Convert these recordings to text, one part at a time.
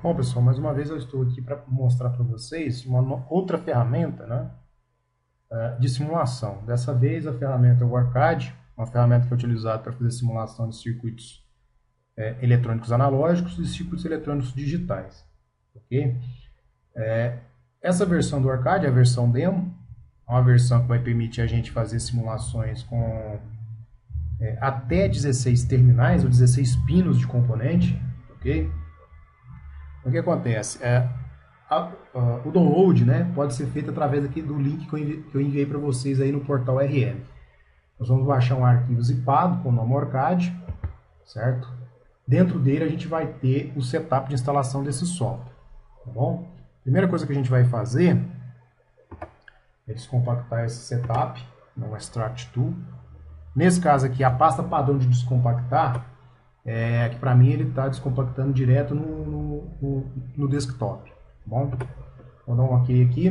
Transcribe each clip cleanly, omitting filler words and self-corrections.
Bom, pessoal, mais uma vez eu estou aqui para mostrar para vocês uma outra ferramenta, né, de simulação. Dessa vez a ferramenta é o Arcade, uma ferramenta que é utilizada para fazer simulação de circuitos eletrônicos analógicos e circuitos eletrônicos digitais. Ok? Essa versão do Arcade é a versão demo, é uma versão que vai permitir a gente fazer simulações com até 16 terminais ou 16 pinos de componente. Ok? O que acontece? O download, né, pode ser feito através aqui do link que eu enviei para vocês aí no portal RM. Nós vamos baixar um arquivo zipado com o nome Arcade, certo? Dentro dele a gente vai ter o setup de instalação desse software, tá bom? Primeira coisa que a gente vai fazer é descompactar esse setup no Extract Tool. Nesse caso aqui, a pasta padrão de descompactar, que para mim ele está descompactando direto no desktop. Tá bom? Vou dar um OK aqui.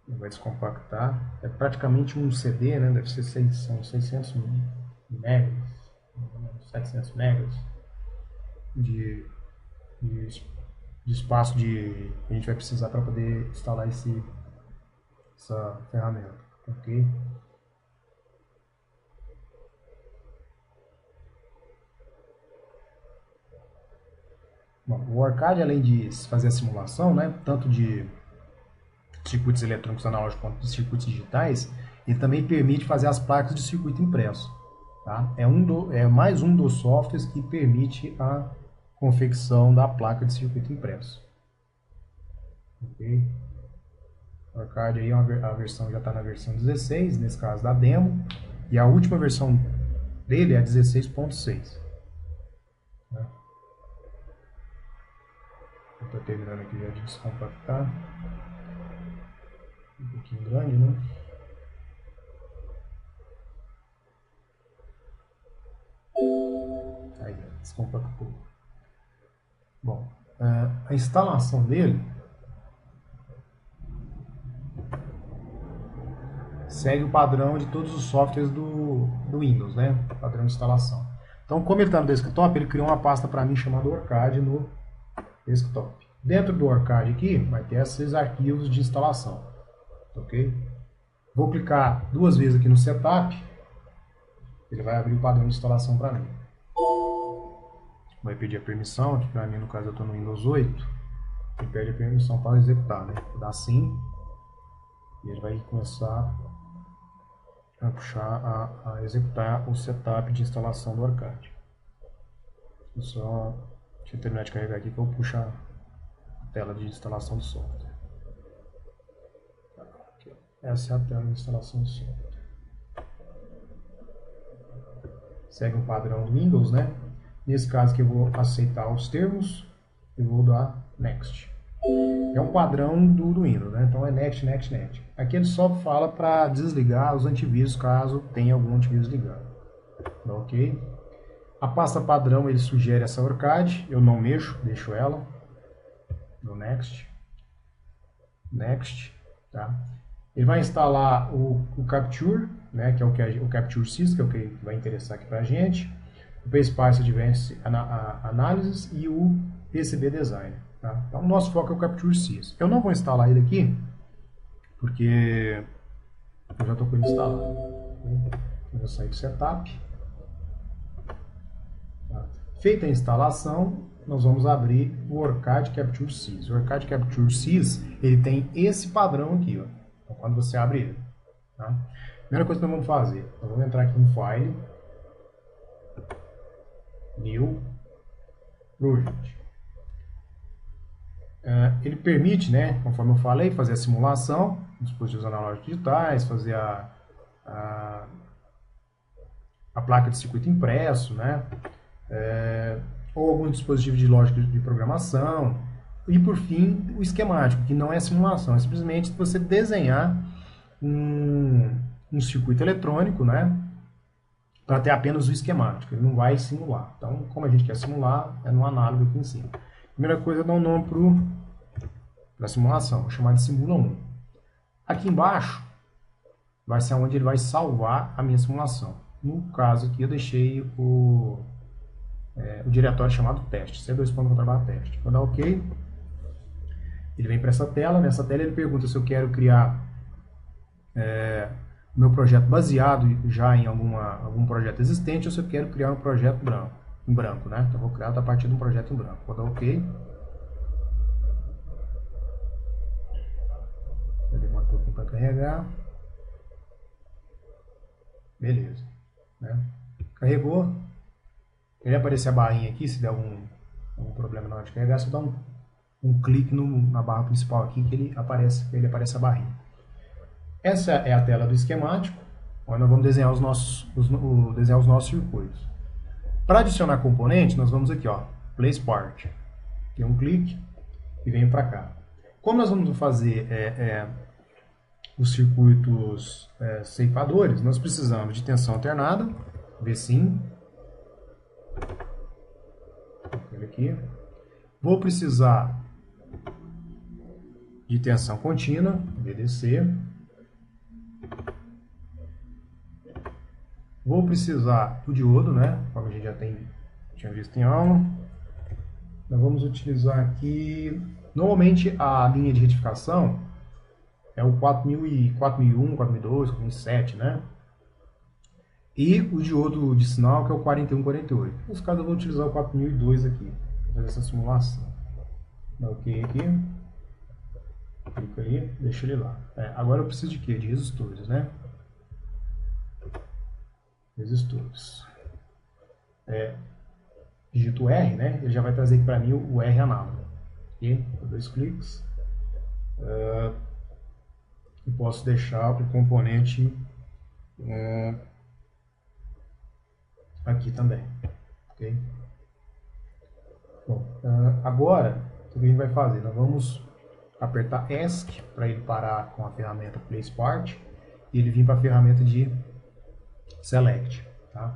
Ele vai descompactar. É praticamente um CD, né? Deve ser 600 megas, 700 megas de espaço que a gente vai precisar para poder instalar essa ferramenta. Ok? Bom, o Arcade, além de fazer a simulação, né, tanto de circuitos eletrônicos analógicos quanto de circuitos digitais, ele também permite fazer as placas de circuito impresso. Tá? É mais um dos softwares que permite a confecção da placa de circuito impresso. Okay? O Arcade aí, a versão já está na versão 16, nesse caso da demo, e a última versão dele é a 16.6. Estou terminando aqui já de descompactar. Um pouquinho grande, né? Aí, descompactou. Bom, a instalação dele segue o padrão de todos os softwares do Windows, né? O padrão de instalação. Então, como ele está no desktop, ele criou uma pasta para mim chamada Arcade no desktop. Dentro do Arcade aqui, vai ter esses arquivos de instalação. Ok? Vou clicar duas vezes aqui no Setup. Ele vai abrir o padrão de instalação para mim. Vai pedir a permissão. Aqui para mim, no caso, eu estou no Windows 8. Ele pede a permissão para executar, né? Vou dar sim. E ele vai começar a puxar, a executar o setup de instalação do Arcade. Deixa eu terminar de carregar aqui que eu vou puxar a tela de instalação do software. Essa é a tela de instalação do software. Segue um padrão do Windows, né? Nesse caso que eu vou aceitar os termos e vou dar Next. É um padrão do Windows, né? Então é Next, Next, Next. Aqui ele só fala para desligar os antivírus caso tenha algum antivírus ligado. Ok? A pasta padrão ele sugere essa Arcade, eu não mexo, deixo ela. No Next. Next, tá? Ele vai instalar o Capture, né, que é o Capture Sys, que é o que vai interessar aqui pra gente. O PSPICE Advanced Analysis e o PCB Design. Tá? Então o nosso foco é o Capture Sys. Eu não vou instalar ele aqui, porque eu já estou com ele instalado. Eu vou sair do Setup. Tá? Feita a instalação, nós vamos abrir o Arcade Capture Sys. O Arcade Capture Sys, ele tem esse padrão aqui, ó. Então, quando você abre ele, tá? Primeira coisa que nós vamos fazer, nós vamos entrar aqui em File, New, Project. Ele permite, né, conforme eu falei, fazer a simulação dos dispositivos analógicos digitais, fazer a placa de circuito impresso, né, ou algum dispositivo de lógica de programação, e por fim o esquemático, que não é simulação, é simplesmente você desenhar um circuito eletrônico, né, para ter apenas o esquemático, ele não vai simular. Então, como a gente quer simular, é no análogo aqui em cima. Primeira coisa é dar um nome para a simulação, vou chamar de Simula 1. Aqui embaixo vai ser onde ele vai salvar a minha simulação. No caso aqui eu deixei o diretório chamado teste, C2.teste. Vou dar OK. Ele vem para essa tela. Nessa tela ele pergunta se eu quero criar o meu projeto baseado já em algum projeto existente ou se eu quero criar um projeto em branco, né? Então eu vou criar a partir de um projeto em branco. Vou dar OK. Ele demora um pouquinho para carregar. Beleza. Né? Carregou. Ele aparecer a barrinha aqui, se der algum problema na hora de carregar, você dá um clique na barra principal aqui que ele aparece a barrinha. Essa é a tela do esquemático, onde nós vamos desenhar os nossos circuitos. Para adicionar componente, nós vamos aqui, ó, Place Part. Tem um clique e venho para cá. Como nós vamos fazer os circuitos ceifadores, nós precisamos de tensão alternada, V5. Aqui. Vou precisar de tensão contínua, VDC. Vou precisar do diodo, né? Como a gente já tinha visto em aula. Nós vamos utilizar aqui, normalmente a linha de retificação é o 4001, 4002, 4007, né? E o diodo de sinal, que é o 4148. Nesse caso eu vou utilizar o 4002 aqui, para fazer essa simulação. Dá OK aqui. Clica ali, deixa ele lá. Agora eu preciso de quê? De resistores, né? Resistores. Digito R, né? Ele já vai trazer aqui para mim o R análogo. Aqui, dois cliques. E posso deixar o componente aqui também. Ok? Bom, agora, o que a gente vai fazer? Nós vamos apertar ESC para ele parar com a ferramenta Place Part e ele vir para a ferramenta de Select. Tá?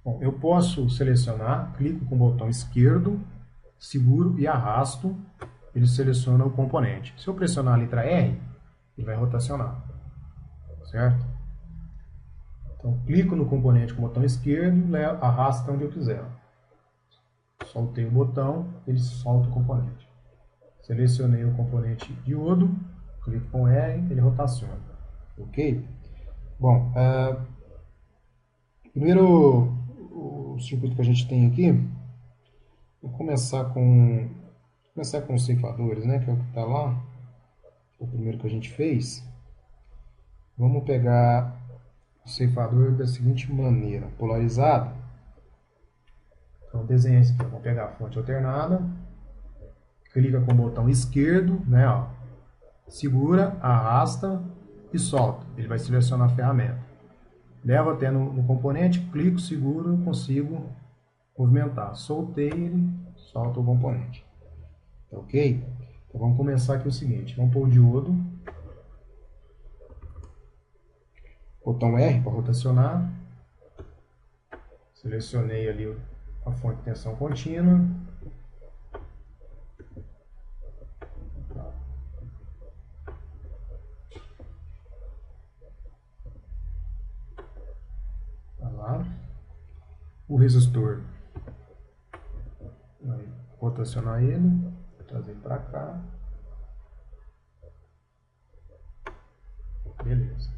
Bom, eu posso selecionar, clico com o botão esquerdo, seguro e arrasto, ele seleciona o componente. Se eu pressionar a letra R, ele vai rotacionar. Certo? Então, clico no componente com o botão esquerdo, arrasta onde eu quiser. Soltei o botão, ele solta o componente. Selecionei o componente diodo, clico com R, ele rotaciona. Ok? Bom, primeiro o circuito que a gente tem aqui, vou começar com os ceifadores, né, que é o que está lá, o primeiro que a gente fez. Vamos pegar o ceifador da seguinte maneira, polarizado. Então, desenhar isso aqui. Vamos pegar a fonte alternada, clica com o botão esquerdo, né, ó, segura, arrasta e solta. Ele vai selecionar a ferramenta. Levo até no componente, clico, seguro, consigo movimentar. Soltei ele, solta o componente. Tá ok? Então vamos começar aqui o seguinte, vamos pôr o diodo. Botão R para rotacionar. Selecionei ali a fonte de tensão contínua. Tá lá. O resistor. Vai rotacionar ele, trazer para cá. Beleza.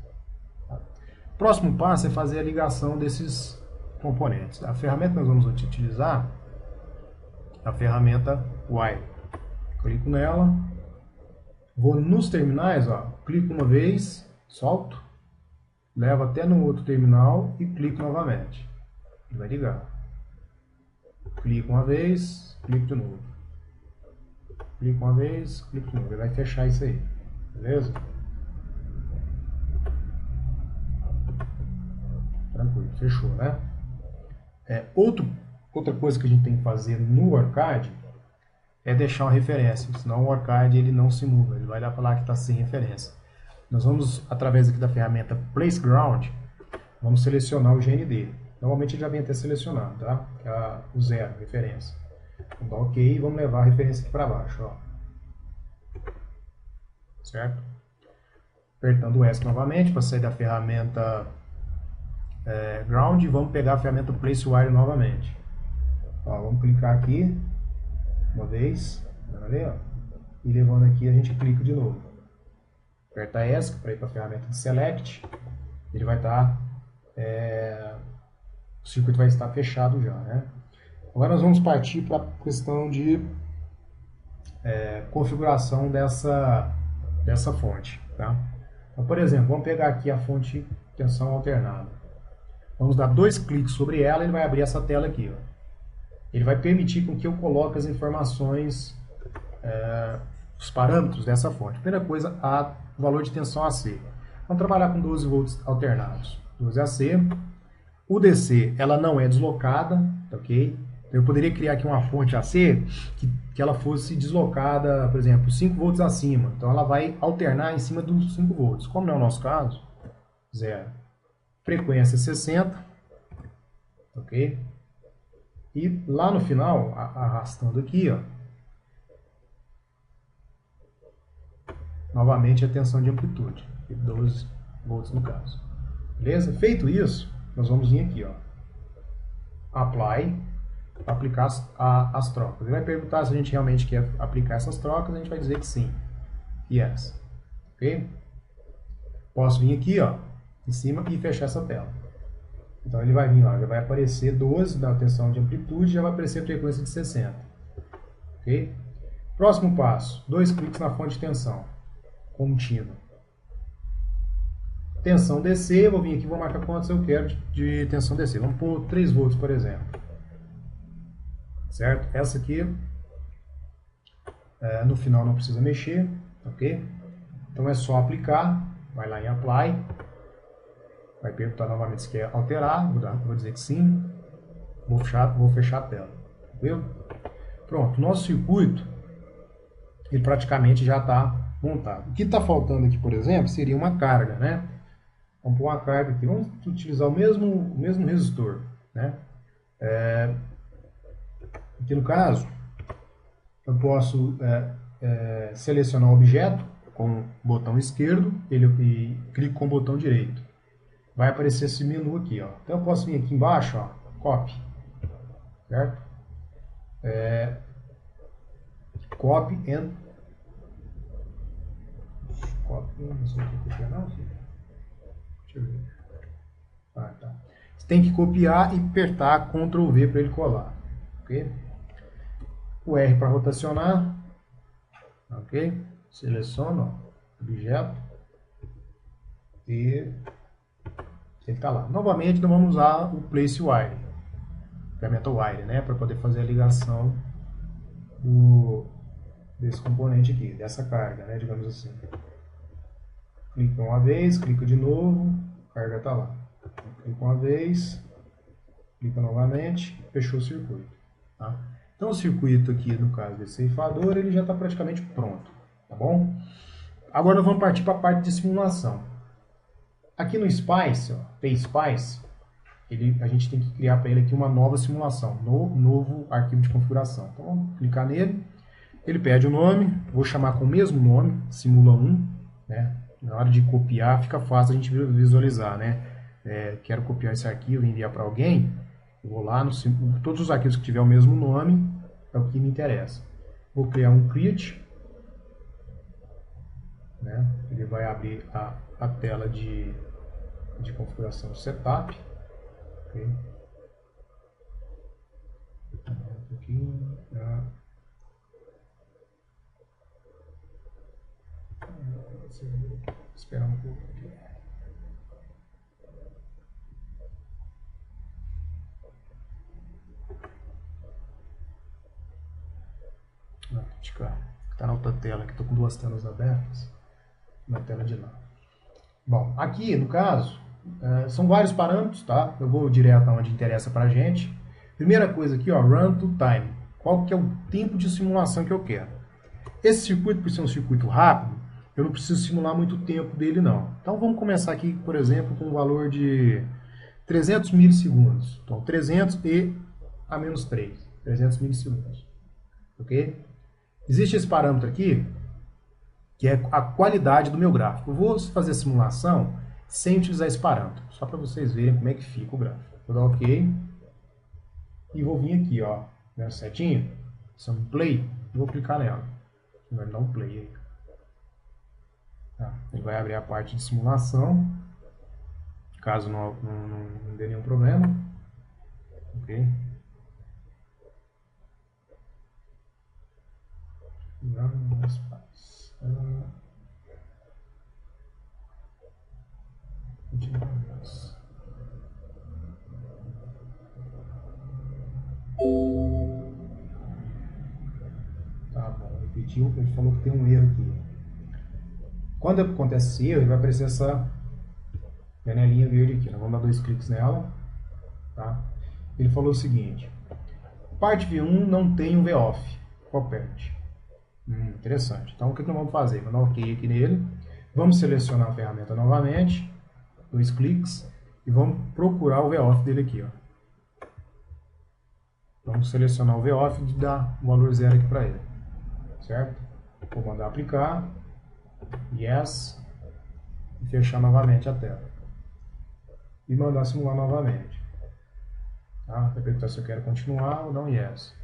Próximo passo é fazer a ligação desses componentes. A ferramenta que nós vamos utilizar é a ferramenta Wire. Clico nela, vou nos terminais, ó, clico uma vez, solto, levo até no outro terminal e clico novamente. Ele vai ligar. Clico uma vez, clico de novo. Clico uma vez, clico de novo. Ele vai fechar isso aí. Beleza? Tranquilo, fechou, né? Outra coisa que a gente tem que fazer no ARCAD é deixar uma referência, senão o ARCAD ele não simula, ele vai lá falar que está sem referência. Nós vamos, através aqui da ferramenta Place Ground, vamos selecionar o GND. Normalmente ele já vem até selecionado, tá? Que é o zero, referência. Vamos dar OK e vamos levar a referência aqui para baixo, ó. Certo? Apertando o ESC novamente para sair da ferramenta Ground, e vamos pegar a ferramenta Place Wire novamente. Ó, vamos clicar aqui uma vez, ó, e levando aqui a gente clica de novo. Aperta ESC para ir para a ferramenta de Select. Ele vai estar, o circuito vai estar fechado já, né? Agora nós vamos partir para a questão de configuração dessa fonte, tá? Então, por exemplo, vamos pegar aqui a fonte tensão alternada. Vamos dar 2 cliques sobre ela e ele vai abrir essa tela aqui, ó. Ele vai permitir com que eu coloque as informações, os parâmetros dessa fonte. Primeira coisa, o valor de tensão AC. Vamos trabalhar com 12 volts alternados. 12 AC. O DC, ela não é deslocada, ok? Eu poderia criar aqui uma fonte AC que ela fosse deslocada, por exemplo, 5 volts acima. Então ela vai alternar em cima dos 5 volts. Como não é o nosso caso, 0. Frequência 60, ok? E lá no final, arrastando aqui, ó, novamente a tensão de amplitude, 12 volts no caso. Beleza? Feito isso, nós vamos vir aqui, ó, Apply, aplicar as trocas. Ele vai perguntar se a gente realmente quer aplicar essas trocas, a gente vai dizer que sim. Yes. Ok? Posso vir aqui, ó, em cima e fechar essa tela. Então ele vai vir lá, já vai aparecer 12 da tensão de amplitude, já vai aparecer a frequência de 60. Ok? Próximo passo, 2 cliques na fonte de tensão contínua. Tensão DC, eu vou vir aqui e vou marcar quantos eu quero de tensão DC. Vamos pôr 3 volts, por exemplo. Certo? Essa aqui, no final não precisa mexer, ok? Então é só aplicar, vai lá em Apply, vai perguntar novamente se quer alterar, vou dizer que sim, vou fechar a tela, viu? Pronto, nosso circuito, ele praticamente já está montado. O que está faltando aqui, por exemplo, seria uma carga, né? Vamos pôr uma carga aqui, vamos utilizar o mesmo resistor, né? Aqui no caso, eu posso selecionar o objeto com o botão esquerdo e clico com o botão direito. Vai aparecer esse menu aqui, ó. Então eu posso vir aqui embaixo, ó, Copy, certo? Copy, não sei o que copiar não, filho. Deixa eu ver. Tá. Você tem que copiar e apertar Ctrl V para ele colar, ok? O R para rotacionar, ok? Seleciono o objeto e ele está lá. Novamente, nós vamos usar o Place Wire, ferramenta Wire, né? Para poder fazer a ligação desse componente aqui, dessa carga, né? Digamos assim. Clica uma vez, clica de novo, a carga está lá. Clica uma vez, clica novamente, fechou o circuito. Tá? Então o circuito aqui, no caso desse ceifador, ele já está praticamente pronto, tá bom? Agora nós vamos partir para a parte de simulação. Aqui no Spice, ó, PSpice, a gente tem que criar para ele aqui uma nova simulação, novo arquivo de configuração. Então vamos clicar nele, ele pede o nome, vou chamar com o mesmo nome, Simula1, né? Na hora de copiar fica fácil a gente visualizar, né? Quero copiar esse arquivo e enviar para alguém, eu vou lá, todos os arquivos que tiver o mesmo nome, é o que me interessa. Vou criar um create, né? Ele vai abrir a tela de configuração de setup. Okay. Um pouquinho, esperar um pouco aqui. Está na outra tela, que estou com 2 telas abertas, na tela de lá. Bom, aqui no caso, são vários parâmetros, tá? Eu vou direto aonde interessa para a gente. Primeira coisa aqui, ó, Run to Time. Qual que é o tempo de simulação que eu quero? Esse circuito, por ser um circuito rápido, eu não preciso simular muito tempo dele, não. Então vamos começar aqui, por exemplo, com um valor de 300 milissegundos. Então 300 e a menos 3. 300 milissegundos. Ok? Existe esse parâmetro aqui, que é a qualidade do meu gráfico. Eu vou fazer a simulação sem utilizar esse parâmetro, só para vocês verem como é que fica o gráfico. Vou dar OK e vou vir aqui, ó, Vendo setinha? Essa play, eu vou clicar nela. Vai me dar um play aí. Tá. Ele vai abrir a parte de simulação, caso não dê nenhum problema. Ok. Tá bom, repetiu, ele falou que tem um erro aqui. Quando acontece esse erro, ele vai aparecer essa janelinha verde aqui. Nós vamos dar 2 cliques nela. Tá? Ele falou o seguinte: parte V1 não tem um VOF. Coperte. Interessante. Então, o que nós vamos fazer? Vou dar um OK aqui nele. Vamos selecionar a ferramenta novamente. 2 cliques. E vamos procurar o VOF dele aqui. Ó. Vamos selecionar o VOF e dar o valor 0 aqui para ele. Certo? Vou mandar aplicar. Yes. E fechar novamente a tela. E mandar simular novamente. Tá? Vai perguntar se eu quero continuar ou não. Yes.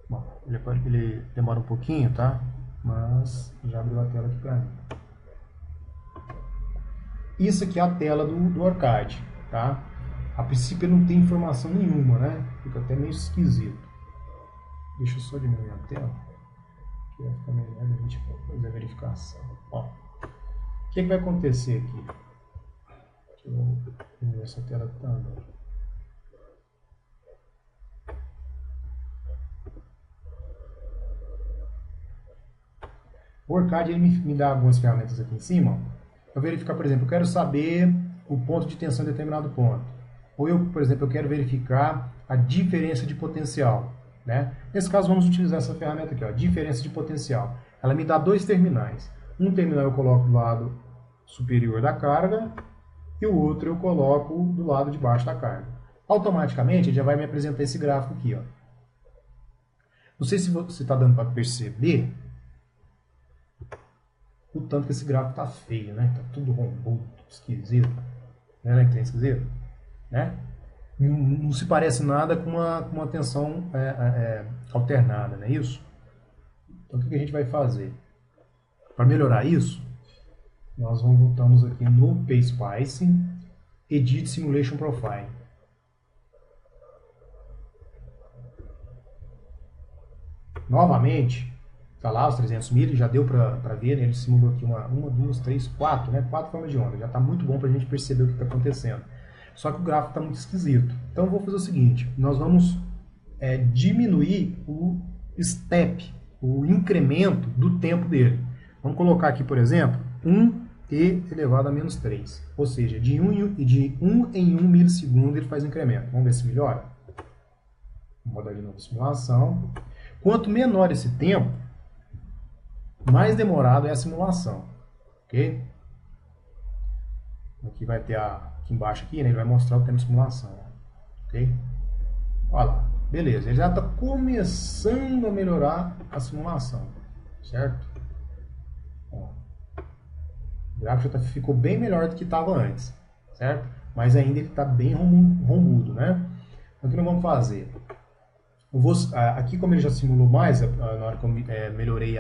Bom, ele demora um pouquinho, tá? Mas já abriu a tela aqui para mim. Isso aqui é a tela do arcade, tá? A princípio ele não tem informação nenhuma, né? Fica até meio esquisito. Deixa eu só diminuir a tela, que vai ficar melhor a gente fazer a verificação. Ó, o que vai acontecer aqui? Deixa eu diminuir essa tela também. O arcade ele me dá algumas ferramentas aqui em cima para verificar, por exemplo, eu quero saber o ponto de tensão em determinado ponto. Ou eu, por exemplo, eu quero verificar a diferença de potencial. Né? Nesse caso, vamos utilizar essa ferramenta aqui, ó, diferença de potencial. Ela me dá 2 terminais. Um terminal eu coloco do lado superior da carga e o outro eu coloco do lado de baixo da carga. Automaticamente, ele já vai me apresentar esse gráfico aqui. Ó. Não sei se você está dando para perceber o tanto que esse gráfico está feio, né? Está tudo rombudo, tudo esquisito. Né? Que tem esquisito? Né? Não se parece nada com uma tensão alternada, não é isso? Então, o que a gente vai fazer? Para melhorar isso, nós voltamos aqui no PSpice, Edit Simulation Profile. Novamente, está lá os 300 mil, já deu para ver, né? Ele simulou aqui uma, 2, 3, 4, né? 4 formas de onda. Já está muito bom para a gente perceber o que está acontecendo. Só que o gráfico está muito esquisito. Então eu vou fazer o seguinte, nós vamos diminuir o step, o incremento do tempo dele. Vamos colocar aqui, por exemplo, 1e elevado a menos 3. Ou seja, de 1 em 1 milissegundo ele faz incremento. Vamos ver se melhora. Vamos rodar de novo a simulação. Quanto menor esse tempo, mais demorado é a simulação. Ok? Aqui vai ter aqui embaixo aqui, né, ele vai mostrar o tempo de simulação. Ok? Olha lá. Beleza, ele já está começando a melhorar a simulação. Certo? Ó, o gráfico já ficou bem melhor do que estava antes. Certo? Mas ainda ele está bem rombudo, né? Então o que nós vamos fazer? Aqui, como ele já simulou mais, na hora que eu melhorei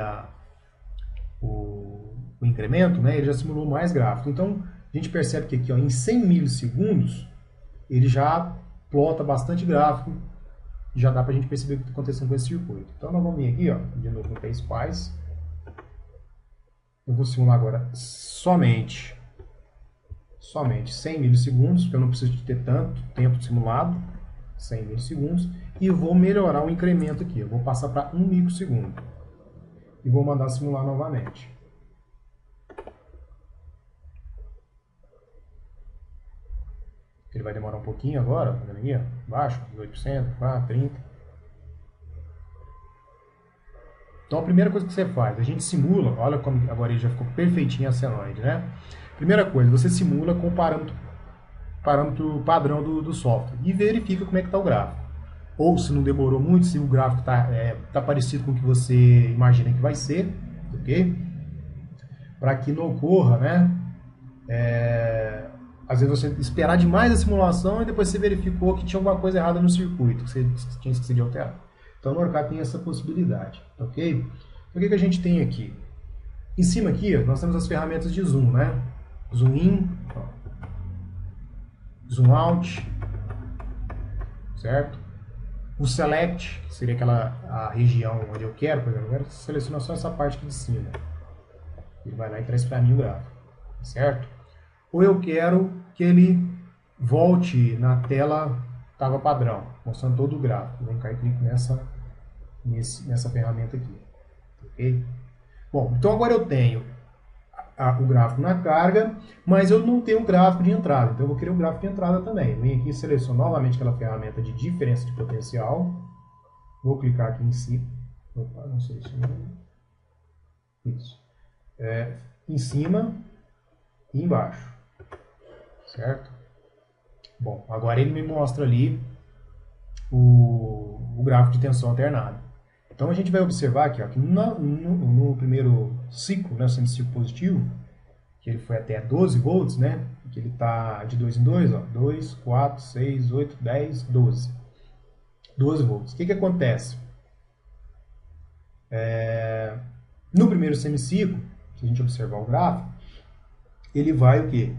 o incremento, né, ele já simulou mais gráfico. Então, a gente percebe que aqui, ó, em 100 milissegundos, ele já plota bastante gráfico, e já dá para a gente perceber o que está acontecendo com esse circuito. Então, nós vamos vir aqui, ó, de novo no PSpice. Eu vou simular agora somente 100 milissegundos, porque eu não preciso de ter tanto tempo simulado, 100 milissegundos, e vou melhorar o incremento aqui. Eu vou passar para 1 microsegundo. E vou mandar simular novamente. Ele vai demorar um pouquinho agora, tá vendo aqui? Baixo, 18%, 4%, 30%. Então a primeira coisa que você faz, a gente simula, olha como agora ele já ficou perfeitinho a senoide, né? Primeira coisa, você simula com o parâmetro padrão do software e verifica como é que está o gráfico. Ou se não demorou muito, se o gráfico tá parecido com o que você imagina que vai ser, ok? Para que não ocorra, né, Às vezes você esperar demais a simulação e depois você verificou que tinha alguma coisa errada no circuito, que você tinha esquecido de alterar. Então no AutoCAD tem essa possibilidade, ok? Então, o que a gente tem aqui? Em cima aqui, nós temos as ferramentas de zoom, né? Zoom in, zoom out, certo? O select, que seria a região onde eu quero, por exemplo, eu quero selecionar só essa parte aqui de cima. Ele vai lá e traz para mim o gráfico, certo? Ou eu quero que ele volte na tela tava padrão, mostrando todo o gráfico. Eu venho cá e clico nessa ferramenta aqui, ok? Bom, então agora eu tenho o gráfico na carga, mas eu não tenho o gráfico de entrada, então eu vou criar o gráfico de entrada também. Eu venho aqui e seleciono novamente aquela ferramenta de diferença de potencial, vou clicar aqui em cima, opa, não selecionei, isso, em cima e embaixo, certo? Bom, agora ele me mostra ali o gráfico de tensão alternada. Então a gente vai observar aqui, ó, que no primeiro ciclo, né, sendo ciclo positivo, que ele foi até 12 volts, né, que ele está de 2 em 2, ó, 2, 4, 6, 8, 10, 12. 12 volts. O que acontece? No primeiro semiciclo, se a gente observar o gráfico, ele vai o quê?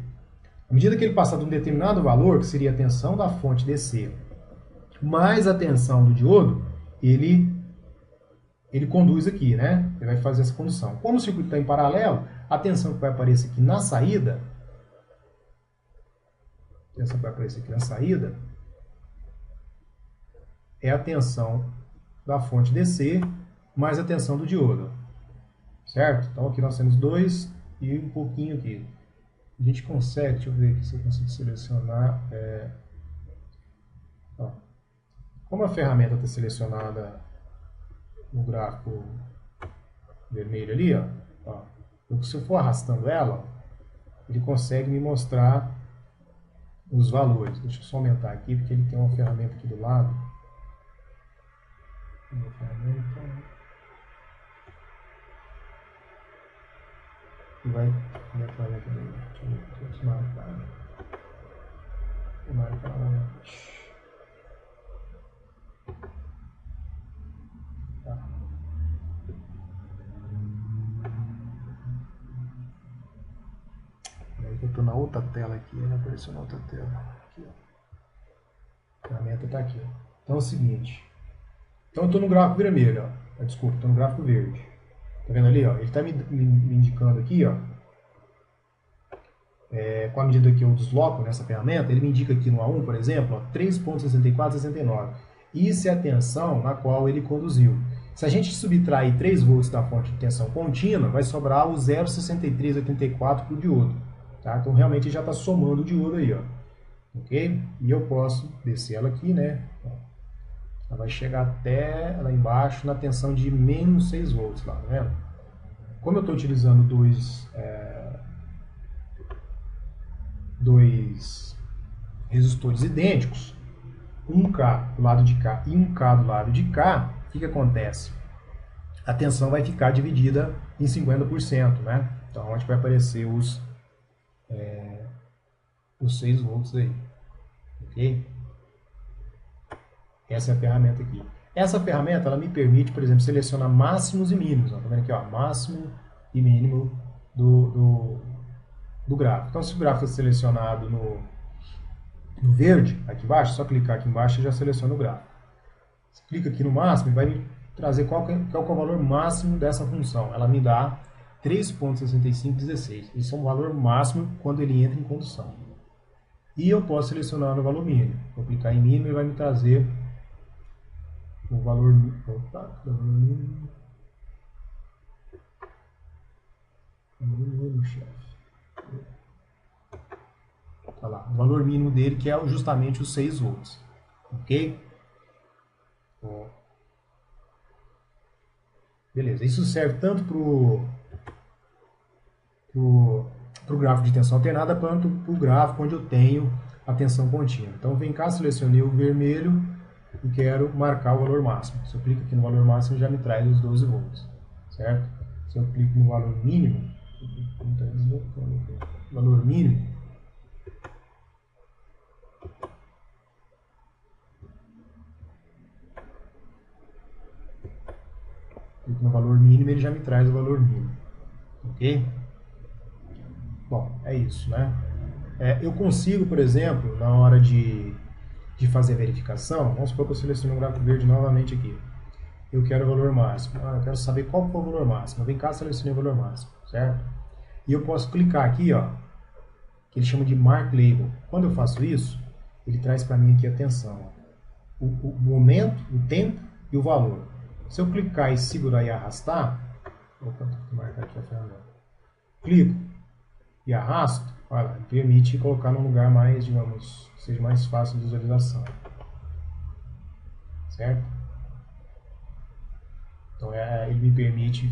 À medida que ele passar de um determinado valor, que seria a tensão da fonte descer, mais a tensão do diodo, ele conduz aqui, né? Ele vai fazer essa condução. Como o circuito está em paralelo, a tensão que vai aparecer aqui na saída, é a tensão da fonte DC mais a tensão do diodo, certo? Então aqui nós temos 2 e um pouquinho aqui. A gente consegue, deixa eu ver aqui se eu consigo selecionar. Como a ferramenta está selecionada no gráfico vermelho ali, ó, se eu for arrastando ela, ele consegue me mostrar os valores. Deixa eu só aumentar aqui, porque ele tem uma ferramenta aqui do lado. Uma ferramenta. E vai. Como é que vai aqui? Deixa eu marcar. Vou marcar onde? Tá. Eu estou na outra tela aqui, ele apareceu na outra tela. Aqui, ó. A ferramenta está aqui. Então é o seguinte. Então eu estou no gráfico vermelho, ó. Desculpa, estou no gráfico verde. Tá vendo ali, ó? Ele está me indicando aqui, ó. Com a medida que eu desloco nessa ferramenta, ele me indica aqui no A1, por exemplo, 3.6469. Isso é a tensão na qual ele conduziu. Se a gente subtrair 3 volts da fonte de tensão contínua, vai sobrar o 0,6384 para o diodo. Tá? Então realmente já está somando o diodo aí, ó. Ok? E eu posso descer ela aqui, né? Ela vai chegar até lá embaixo na tensão de menos 6 volts lá, tá vendo? Como eu estou utilizando dois resistores idênticos, 1K do lado de cá e 1K do lado de cá, o que acontece? A tensão vai ficar dividida em 50%, né? Então, onde vai aparecer os 6 volts aí, ok? Essa é a ferramenta aqui. Essa ferramenta, ela me permite, por exemplo, selecionar máximos e mínimos. Ó, tá vendo aqui, ó, máximo e mínimo do gráfico. Então, se o gráfico é selecionado no verde, aqui embaixo, só clicar aqui embaixo e já seleciona o gráfico. Você clica aqui no máximo e vai me trazer qual é o valor máximo dessa função. Ela me dá 3.6516. Isso é um valor máximo quando ele entra em condução. E eu posso selecionar no valor mínimo. Vou clicar em mínimo e vai me trazer o valor mínimo. Opa, mínimo. Mínimo, chefe. Tá lá, o valor mínimo dele, que é justamente os 6 volts. Ok? Beleza, isso serve tanto para o gráfico de tensão alternada quanto para o gráfico onde eu tenho a tensão contínua. Então, vem cá, selecionei o vermelho e quero marcar o valor máximo. Se eu clico aqui no valor máximo, já me traz os 12 volts, certo? Se eu clico no valor mínimo, valor mínimo. Clico no valor mínimo, ele já me traz o valor mínimo. Ok? Bom, é isso, né? Eu consigo, por exemplo, na hora de fazer a verificação, vamos supor que eu seleciono o gráfico verde novamente aqui. Eu quero o valor máximo. Eu quero saber qual foi o valor máximo. Vem cá, selecionei o valor máximo, certo? E eu posso clicar aqui, ó, que ele chama de Mark Label. Quando eu faço isso, ele traz para mim aqui a tensão. O momento, o tempo e o valor. Se eu clicar e segurar e arrastar, opa, tem que marcar aqui a ferramenta. Clico e arrasto, olha, ele permite colocar num lugar mais, digamos, seja mais fácil de visualização. Certo? Então ele me permite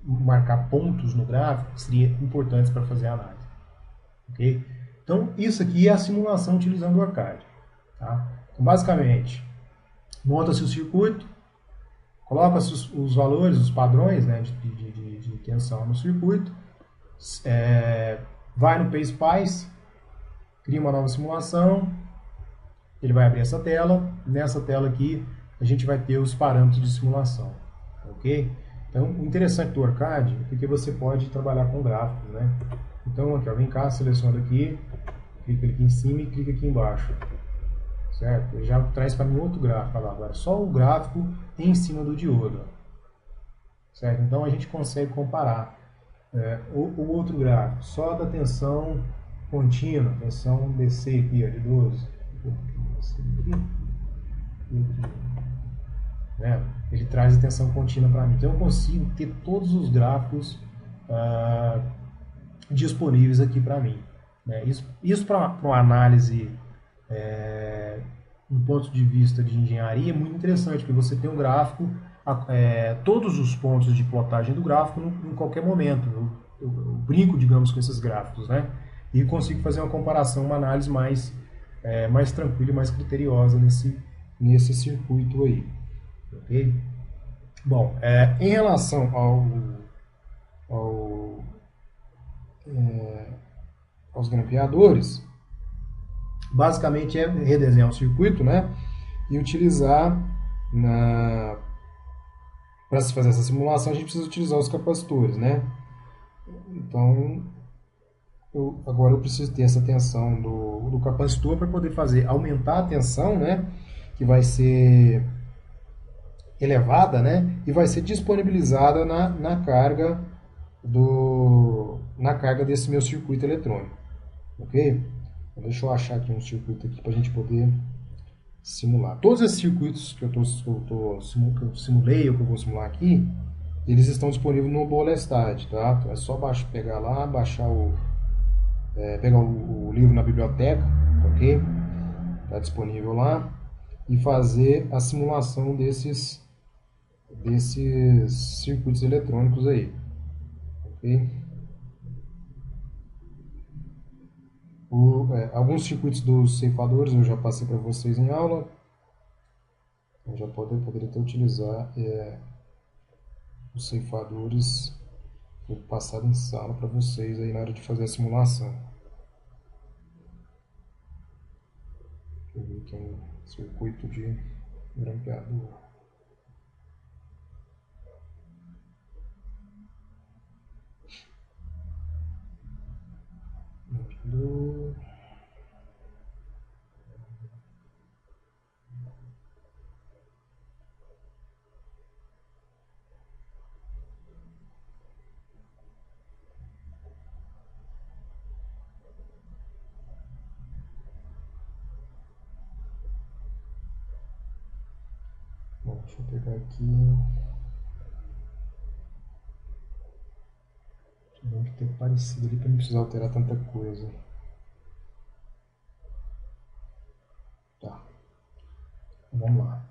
marcar pontos no gráfico que seriam importantes para fazer a análise. Ok? Então, isso aqui é a simulação utilizando o Arcade. Tá? Então, basicamente, monta-se o circuito, coloca-se os valores, os padrões, né, de tensão no circuito, vai no PSpice, cria uma nova simulação, ele vai abrir essa tela, nessa tela aqui a gente vai ter os parâmetros de simulação. Ok? Então, o interessante do Arcade é que você pode trabalhar com gráficos, né? Então, aqui, ó, vem cá, seleciona aqui, clica aqui em cima e clica aqui embaixo. Certo? Ele já traz para mim outro gráfico lá. Agora, só o gráfico em cima do diodo. Certo? Então, a gente consegue comparar o outro gráfico, só da tensão contínua, tensão DC aqui, ó, de 12. Né? Ele traz a tensão contínua para mim. Então, eu consigo ter todos os gráficos disponíveis aqui para mim. Né? Isso para uma análise do ponto de vista de engenharia é muito interessante, porque você tem um gráfico, todos os pontos de plotagem do gráfico em qualquer momento. Eu brinco, digamos, com esses gráficos, né? E consigo fazer uma comparação, uma análise mais tranquila e mais criteriosa nesse circuito aí. Ok? Bom, em relação aos grampeadores, basicamente é redesenhar o circuito, né? E utilizar para se fazer essa simulação a gente precisa utilizar os capacitores, né? Então agora eu preciso ter essa tensão do capacitor para poder aumentar a tensão, né? Que vai ser elevada, né? E vai ser disponibilizada na carga desse meu circuito eletrônico, ok? Então, deixa eu achar aqui um circuito aqui para a gente poder simular. Todos esses circuitos que eu simulei ou que eu vou simular aqui, eles estão disponíveis no Bolestad, tá? Então é só pegar lá, baixar pegar o livro na biblioteca, ok? Está disponível lá e fazer a simulação desses circuitos eletrônicos aí, ok? Alguns circuitos dos ceifadores eu já passei para vocês em aula. Eu já poderia até utilizar os ceifadores passado em sala para vocês aí na hora de fazer a simulação. Deixa eu ver aqui um circuito de grampeador. Bom, deixa eu pegar aqui. Deve ter parecido ali para não precisar alterar tanta coisa. Tá. Vamos lá.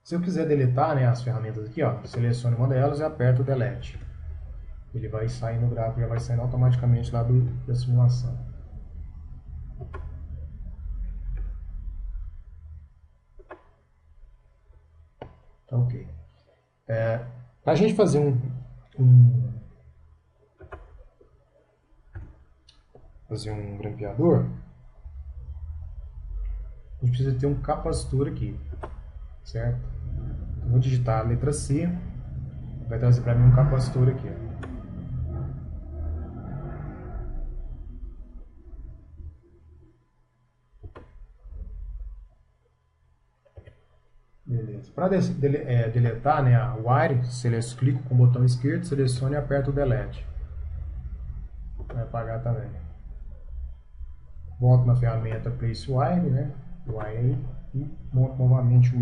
Se eu quiser deletar, né, as ferramentas aqui, ó, seleciono uma delas e aperto o delete. Ele vai sair no gráfico, já vai saindo automaticamente lá da simulação. Tá ok. Para a gente fazer fazer um grampeador, a gente precisa ter um capacitor aqui, certo? Então, vou digitar a letra C, vai trazer para mim um capacitor aqui. Beleza. Para deletar, né, a wire, clico com o botão esquerdo, selecione e aperto o delete. Vai apagar também. Volto na ferramenta Place Wire, né? Wire aí, e monto novamente o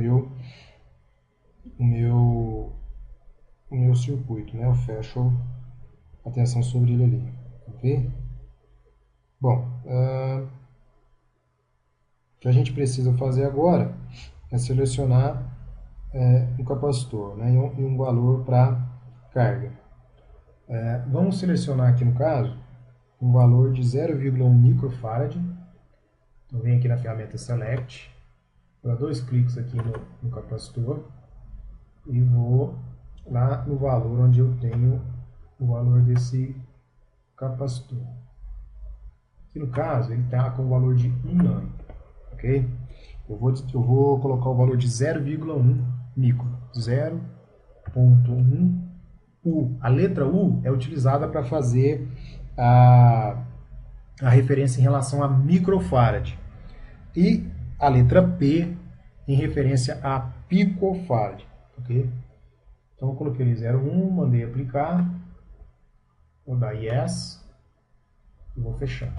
meu circuito, né? Eu fecho a tensão sobre ele ali, ok? Bom, o que a gente precisa fazer agora é selecionar um capacitor, né? E um valor para carga. Vamos selecionar aqui no caso um valor de 0,1 microfarad. Então, venho aqui na ferramenta Select, dou 2 cliques aqui no capacitor e vou lá no valor onde eu tenho o valor desse capacitor. Aqui no caso, ele está com o valor de 1 nano, ok? Eu vou colocar o valor de 0,1 micro, 0,1 U. A letra U é utilizada para fazer a referência em relação a microfarad. E a letra P em referência a picofarad. Ok? Então eu coloquei ali 0,1, mandei aplicar, vou dar Yes e vou fechar.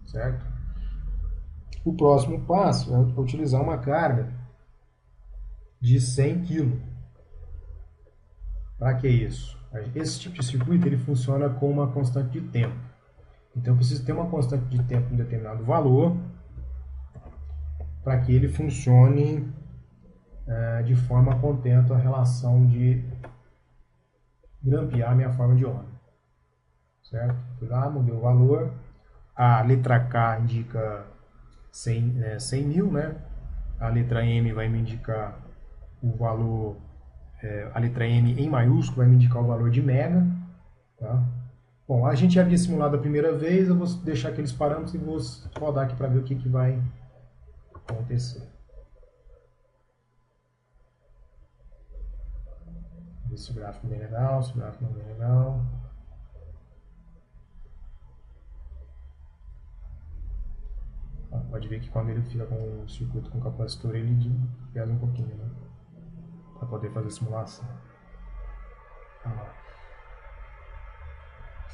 Certo? O próximo passo é utilizar uma carga de 100 kg. Para que isso? Esse tipo de circuito ele funciona com uma constante de tempo. Então eu preciso ter uma constante de tempo em um determinado valor para que ele funcione de forma contento a relação de grampear minha forma de onda. Certo? Fui lá, mudei o valor. A letra K indica 100 mil, né? A letra M vai me indicar o valor, a letra M em maiúsculo vai me indicar o valor de mega. Tá? Bom, a gente já havia simulado a primeira vez, eu vou deixar aqueles parâmetros e vou rodar aqui para ver o que vai acontecer. Esse gráfico bem legal, esse gráfico não é bem legal. Pode ver que quando ele fica com o circuito com capacitor, ele pesa um pouquinho, né? Para poder fazer a simulação. Vamos lá.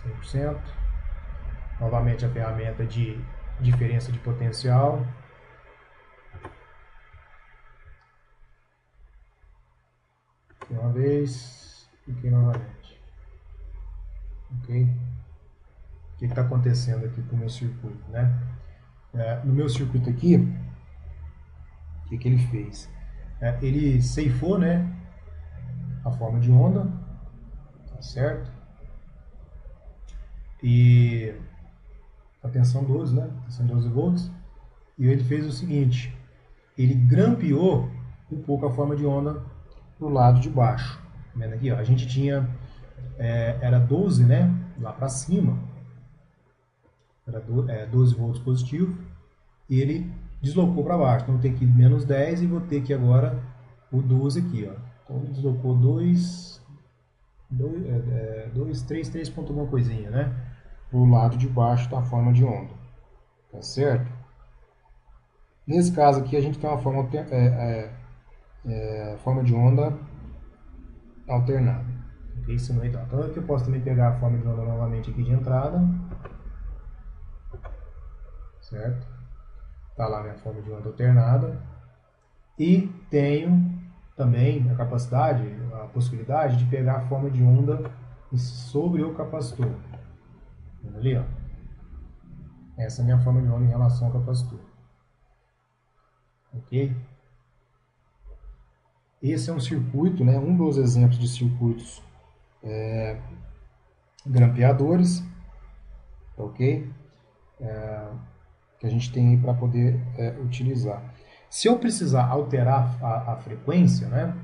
100%. Novamente a ferramenta de diferença de potencial. Aqui uma vez, aqui novamente. Ok? O que está acontecendo aqui com o meu circuito, né? No meu circuito aqui, o que ele fez? Ele ceifou, né, a forma de onda, tá certo? E a tensão 12, né? Tensão 12 volts. E ele fez o seguinte: ele grampeou um pouco a forma de onda pro lado de baixo. Tá vendo aqui, ó? A gente tinha era 12, né? Lá para cima. Era 12 volts positivo. E ele deslocou para baixo. Então eu tenho aqui menos 10 e vou ter aqui agora o 12 aqui, ó. Então ele deslocou 3 ponto alguma coisinha, né? Pro lado de baixo da forma de onda. Tá certo? Nesse caso aqui a gente tem uma forma de onda alternada. Ok? Então aqui eu posso também pegar a forma de onda novamente aqui de entrada. Certo? Tá lá minha forma de onda alternada. E tenho também a capacidade, a possibilidade de pegar a forma de onda sobre o capacitor. Vendo ali, ó. Essa é a minha forma de onda em relação ao capacitor. Ok? Esse é um circuito, né, um dos exemplos de circuitos grampeadores, ok? Que a gente tem aí para poder utilizar. Se eu precisar alterar a frequência, né,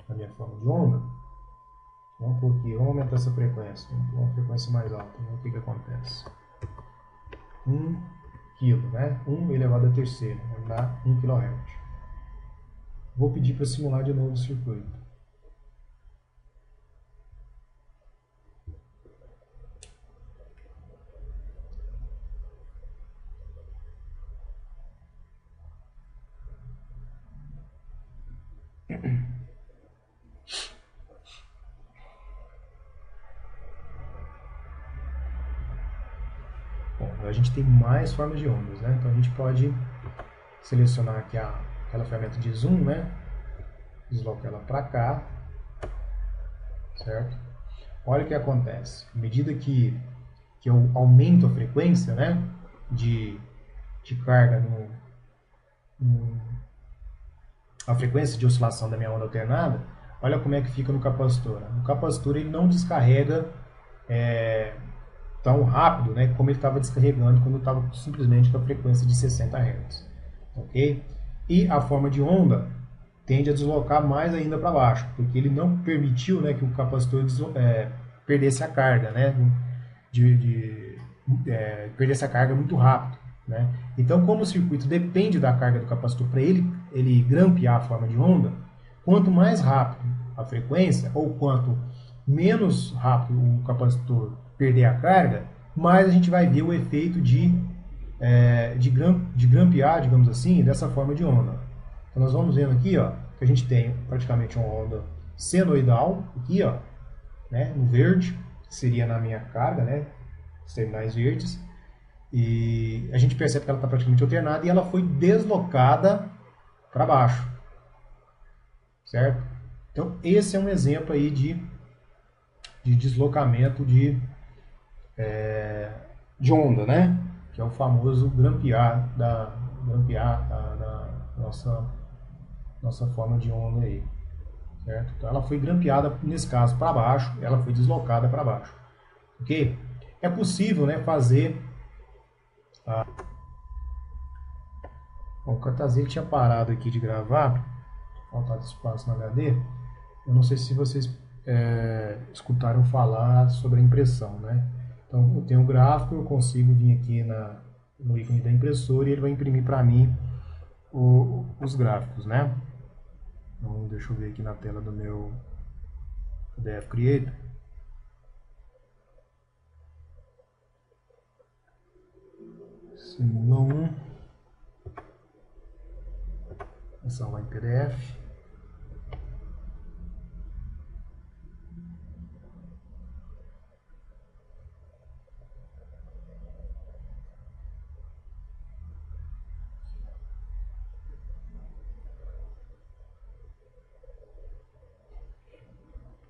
da minha forma de onda, Vamos por aqui, vamos aumentar essa frequência. Vamos por uma frequência mais alta. Vamos ver o que acontece. 1 quilo, né? 1 elevado a terceira, vai dar 1 kHz. Vou pedir para simular de novo o circuito. Bom, a gente tem mais formas de ondas, né? Então a gente pode selecionar aqui aquela ferramenta de zoom, né? Deslocar ela para cá, certo? Olha o que acontece. À medida que eu aumento a frequência, né? De carga a frequência de oscilação da minha onda alternada, olha como é que fica no capacitor. No capacitor ele não descarrega tão rápido, né, como ele estava descarregando quando estava simplesmente com a frequência de 60 Hz. Ok? E a forma de onda tende a deslocar mais ainda para baixo, porque ele não permitiu, né, que o capacitor perdesse a carga, né, perdesse a carga muito rápido. Né? Então, como o circuito depende da carga do capacitor para ele grampear a forma de onda, quanto mais rápido a frequência, ou quanto menos rápido o capacitor perder a carga, mais a gente vai ver o efeito de grampear, digamos assim, dessa forma de onda. Então, nós vamos vendo aqui, ó, que a gente tem praticamente uma onda senoidal, aqui, ó, né, no verde, que seria na minha carga, né, os terminais verdes, e a gente percebe que ela está praticamente alternada e ela foi deslocada para baixo, certo? Então esse é um exemplo aí de deslocamento de onda, né? Que é o famoso grampear da nossa forma de onda aí, certo? Então ela foi grampeada nesse caso para baixo, ela foi deslocada para baixo, ok? É possível, né, fazer Bom, o Catazil tinha parado aqui de gravar, faltado espaço no HD. Eu não sei se vocês escutaram falar sobre a impressão, né? Então, eu tenho um gráfico, eu consigo vir aqui no ícone da impressora e ele vai imprimir para mim os gráficos, né? Então, deixa eu ver aqui na tela do meu PDF Creator. Simula 1. Vou salvar em PDF.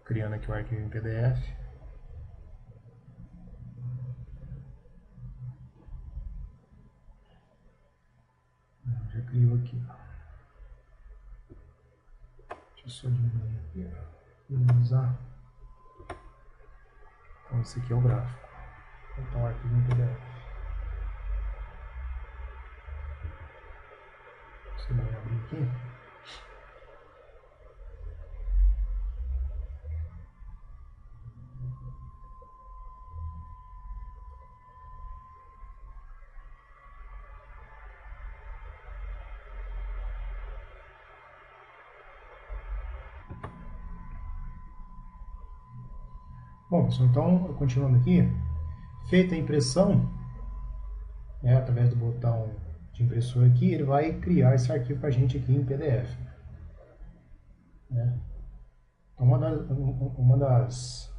Criando aqui o arquivo em PDF. Já criou aqui. Deixa eu só diminuir aqui, minimizar. Então esse aqui é o gráfico. Então o arquivo em PDF. Você vai abrir aqui. Bom, pessoal, então, continuando aqui, feita a impressão, né, através do botão de impressor aqui, ele vai criar esse arquivo para a gente aqui em PDF. Né? Então, uma das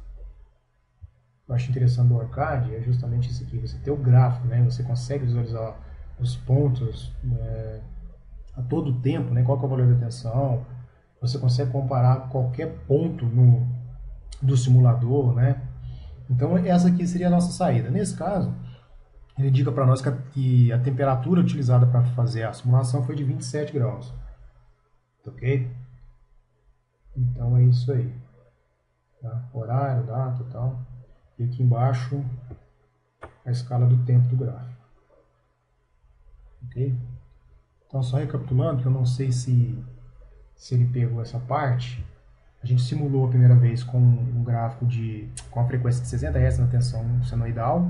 que eu acho interessante do OrCAD é justamente isso aqui, você ter o gráfico, né, você consegue visualizar os pontos a todo tempo, né, qual que é o valor da tensão, você consegue comparar qualquer ponto do simulador, né? Então essa aqui seria a nossa saída. Nesse caso, ele indica para nós que a temperatura utilizada para fazer a simulação foi de 27 graus. Ok? Então é isso aí. Tá? Horário, data e tal. E aqui embaixo a escala do tempo do gráfico. Ok? Então só recapitulando, que eu não sei se ele pegou essa parte. A gente simulou a primeira vez com um gráfico com a frequência de 60 Hz na tensão senoidal,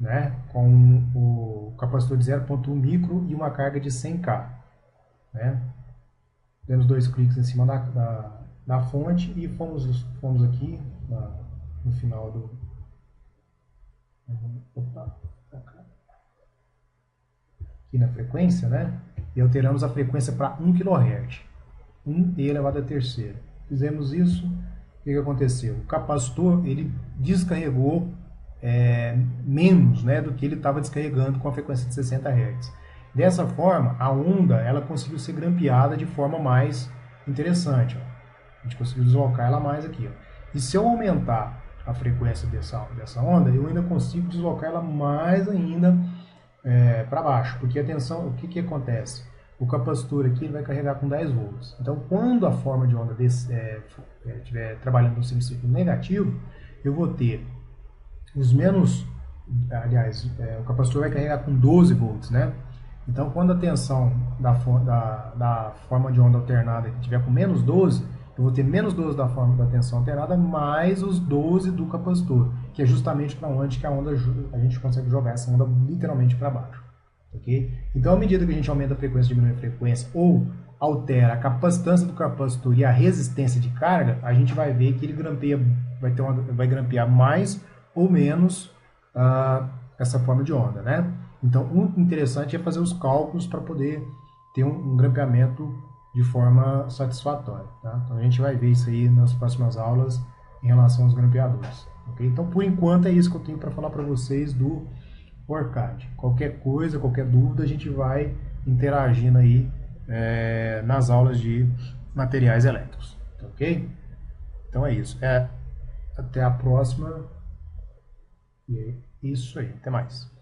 né, com o capacitor de 0,1 micro e uma carga de 100K. Né? Demos 2 cliques em cima da fonte e fomos aqui no final do... Opa, aqui na frequência, né? E alteramos a frequência para 1 kHz. 1 e elevado a terceira. Fizemos isso, o que aconteceu? O capacitor ele descarregou menos, né, do que ele estava descarregando com a frequência de 60 Hz. Dessa forma, a onda ela conseguiu ser grampeada de forma mais interessante. Ó. A gente conseguiu deslocar ela mais aqui. Ó. E se eu aumentar a frequência dessa onda, eu ainda consigo deslocar ela mais ainda para baixo. Porque, atenção, o que acontece? O capacitor aqui ele vai carregar com 10 volts. Então, quando a forma de onda estiver trabalhando no semicírculo negativo, eu vou ter os menos... Aliás, o capacitor vai carregar com 12 volts, né? Então, quando a tensão da forma de onda alternada estiver com menos 12, eu vou ter menos 12 da forma da tensão alternada mais os 12 do capacitor, que é justamente para onde que a gente consegue jogar essa onda literalmente para baixo. Okay? Então, à medida que a gente aumenta a frequência, diminui a frequência ou altera a capacitância do capacitor e a resistência de carga, a gente vai ver que ele vai grampear mais ou menos essa forma de onda, né? Então, o interessante é fazer os cálculos para poder ter um grampeamento de forma satisfatória. Tá? Então, a gente vai ver isso aí nas próximas aulas em relação aos grampeadores. Okay? Então, por enquanto, é isso que eu tenho para falar para vocês do ORCAD. Qualquer coisa, qualquer dúvida, a gente vai interagindo aí nas aulas de materiais elétricos. Ok? Então, é isso. Até a próxima. E é isso aí. Até mais.